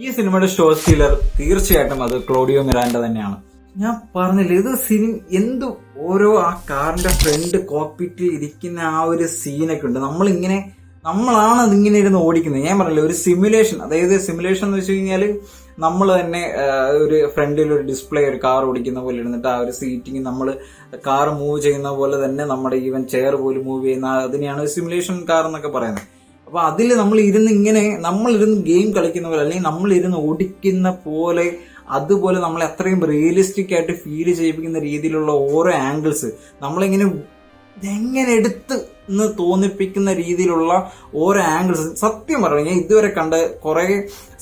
ഈ സിനിമയുടെ show stelar തീർച്ചയായിട്ടും അത് ക്ലോഡിയോ മിറാൻഡ തന്നെയാണ്. ഞാൻ പറഞ്ഞില്ല, ഇത് എന്ത് ഓരോ ആ കാറിന്റെ ഫ്രണ്ട് കോക്പിറ്റിൽ ഇരിക്കുന്ന ആ ഒരു സീനൊക്കെ ഉണ്ട്. നമ്മളാണ് അതിങ്ങനെ ഇരുന്ന് ഓടിക്കുന്നത്. ഞാൻ പറഞ്ഞില്ല, ഒരു സിമുലേഷൻ. അതായത് സിമുലേഷൻ എന്ന് വെച്ച് കഴിഞ്ഞാല് നമ്മൾ തന്നെ ഒരു ഫ്രണ്ടിൽ ഒരു ഡിസ്പ്ലേ, ഒരു കാർ ഓടിക്കുന്ന പോലെ ഇരുന്നിട്ട് ആ ഒരു സീറ്റിംഗ് നമ്മൾ കാർ മൂവ് ചെയ്യുന്ന പോലെ തന്നെ നമ്മുടെ ഈവൻ ചെയർ പോലും മൂവ് ചെയ്യുന്ന അതിനെയാണ് സിമുലേഷൻ കാർ എന്നൊക്കെ പറയുന്നത്. അപ്പൊ അതിൽ നമ്മളിരുന്ന് ഗെയിം കളിക്കുന്ന പോലെ, അല്ലെങ്കിൽ നമ്മളിരുന്ന് ഓടിക്കുന്ന പോലെ, അതുപോലെ നമ്മളെ അത്രയും റിയലിസ്റ്റിക് ആയിട്ട് ഫീൽ ചെയ്യിപ്പിക്കുന്ന രീതിയിലുള്ള ഓരോ ആംഗിൾസ്, ഇതെങ്ങനെ എടുത്ത് എന്ന് തോന്നിപ്പിക്കുന്ന രീതിയിലുള്ള ഓരോ ആംഗിൾസ്. സത്യം പറഞ്ഞു, ഞാൻ ഇതുവരെ കണ്ട കുറെ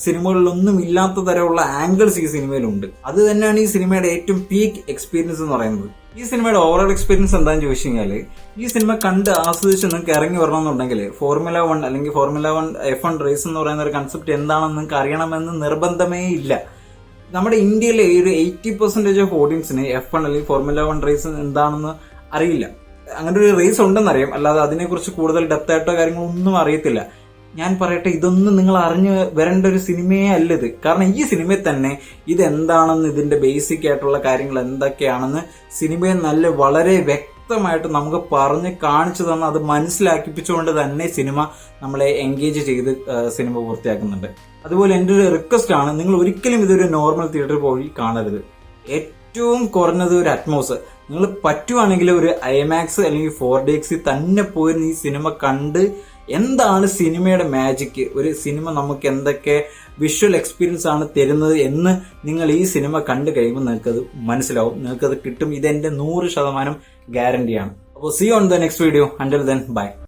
സിനിമകളിലൊന്നും ഇല്ലാത്ത തരമുള്ള ആംഗിൾസ് ഈ സിനിമയിലുണ്ട്. അത് തന്നെയാണ് ഈ സിനിമയുടെ ഏറ്റവും പീക്ക് എക്സ്പീരിയൻസ് എന്ന് പറയുന്നത്. ഈ സിനിമയുടെ ഓവറോൾ എക്സ്പീരിയൻസ് എന്താണെന്ന് ചോദിച്ചു കഴിഞ്ഞാല്, ഈ സിനിമ കണ്ട് ആസ്വദിച്ച് നിങ്ങൾക്ക് ഇറങ്ങി വരണമെന്നുണ്ടെങ്കിൽ ഫോർമുല 1 അല്ലെങ്കിൽ ഫോർമുല 1 F1 റേസ് എന്ന് പറയുന്ന ഒരു കൺസെപ്റ്റ് എന്താണെന്ന് നിങ്ങൾക്ക് അറിയണമെന്ന് നിർബന്ധമേ ഇല്ല. നമ്മുടെ ഇന്ത്യയിലെ ഒരു 80% ഓഫ് ഓഡിയൻസിന് F1 അല്ലെങ്കിൽ ഫോർമുല 1 റേസ് എന്താണെന്ന് അറിയില്ല. അങ്ങനെ ഒരു റേസ് ഉണ്ടെന്നറിയാം, അല്ലാതെ അതിനെക്കുറിച്ച് കൂടുതൽ ഡെപ്ത് ആയിട്ടോ കാര്യങ്ങളൊന്നും അറിയത്തില്ല. ഞാൻ പറയട്ടെ, ഇതൊന്നും നിങ്ങൾ അറിഞ്ഞു വരേണ്ട ഒരു സിനിമയേ അല്ലത്. കാരണം ഈ സിനിമയിൽ തന്നെ ഇതെന്താണെന്ന്, ഇതിന്റെ ബേസിക് ആയിട്ടുള്ള കാര്യങ്ങൾ എന്തൊക്കെയാണെന്ന് സിനിമയിൽ വളരെ വ്യക്തമായിട്ട് നമുക്ക് പറഞ്ഞ് കാണിച്ചു തന്ന് അത് മനസ്സിലാക്കിപ്പിച്ചുകൊണ്ട് തന്നെ സിനിമ നമ്മളെ എൻഗേജ് ചെയ്ത് സിനിമ പൂർത്തിയാക്കുന്നുണ്ട്. അതുപോലെ എൻ്റെ ഒരു റിക്വസ്റ്റ് ആണ്, നിങ്ങൾ ഒരിക്കലും ഇതൊരു നോർമൽ തിയേറ്ററിൽ പോയി കാണരുത്. ഏറ്റവും കുറഞ്ഞത് ഒരു അറ്റ്മോസ്, നിങ്ങൾ പറ്റുവാണെങ്കിൽ ഒരു ഐമാക്സ് അല്ലെങ്കിൽ 4DX തന്നെ പോയി ഈ സിനിമ കണ്ട് എന്താണ് സിനിമയുടെ മാജിക്, ഒരു സിനിമ നമുക്ക് എന്തൊക്കെ വിഷ്വൽ എക്സ്പീരിയൻസ് ആണ് തരുന്നത് എന്ന് നിങ്ങൾ ഈ സിനിമ കണ്ടു കഴിയുമ്പോൾ നിങ്ങൾക്കത് മനസ്സിലാവും, നിങ്ങൾക്കത് കിട്ടും. ഇതെന്റെ 100% ഗ്യാരണ്ടിയാണ്. അപ്പോൾ see on the next video. Until then by.